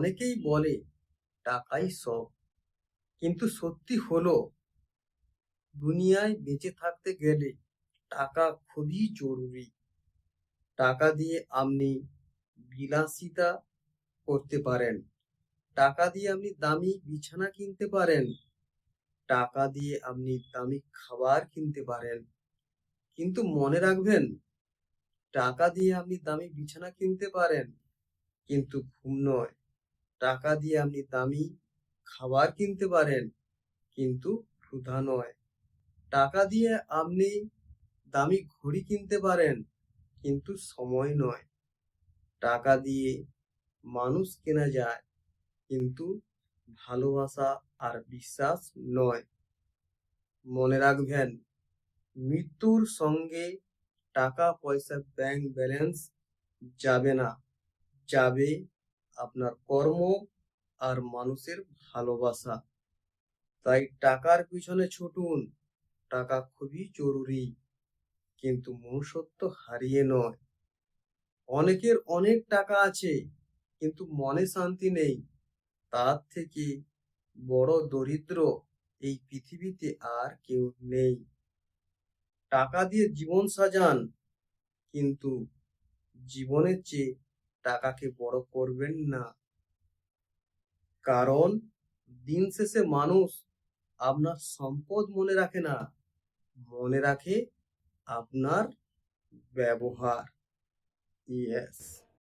অনেকেই বলে টাকাই সব, কিন্তু সত্যি হলো দুনিয়ায় বেঁচে থাকতে গেলে টাকা খুবই জরুরি। টাকা দিয়ে আপনি বিলাসিতা করতে পারেন, টাকা দিয়ে আপনি দামি বিছানা কিনতে পারেন, টাকা দিয়ে আপনি দামি খাবার কিনতে পারেন। কিন্তু মনে রাখবেন, টাকা দিয়ে আপনি দামি বিছানা কিনতে পারেন, কিন্তু ঘুম নয়। টাকা দিয়ে আপনি দামি খাবার কিনতে পারেন, কিন্তু ক্ষুধা নয়। টাকা দিয়ে আপনি দামি ঘড়ি কিনতে পারেন, কিন্তু সময় নয়। টাকা দিয়ে মানুষ কেনা যায়, কিন্তু ভালোবাসা আর বিশ্বাস নয়। মনে রাখবেন, মৃত্যুর সঙ্গে টাকা পয়সা ব্যাংক ব্যালেন্স যাবে না, যাবে আপনার কর্ম আর মানুষের ভালোবাসা। তাই টাকার পিছনে ছুটুন, টাকা খুবই জরুরি, কিন্তু মনুষ্যত্ব হারিয়ে নয়। অনেকের অনেক টাকা আছে, কিন্তু মনে শান্তি নেই। তার থেকে বড় দরিদ্র এই পৃথিবীতে আর কেউ নেই। টাকা দিয়ে জীবন সাজান, কিন্তু জীবনের চেয়ে টাকাকে বড় করবেন না। কারণ দিন শেষে মানুষ আপনার সম্পদ মনে রাখে না, মনে রাখে আপনার ব্যবহার। ইয়েস।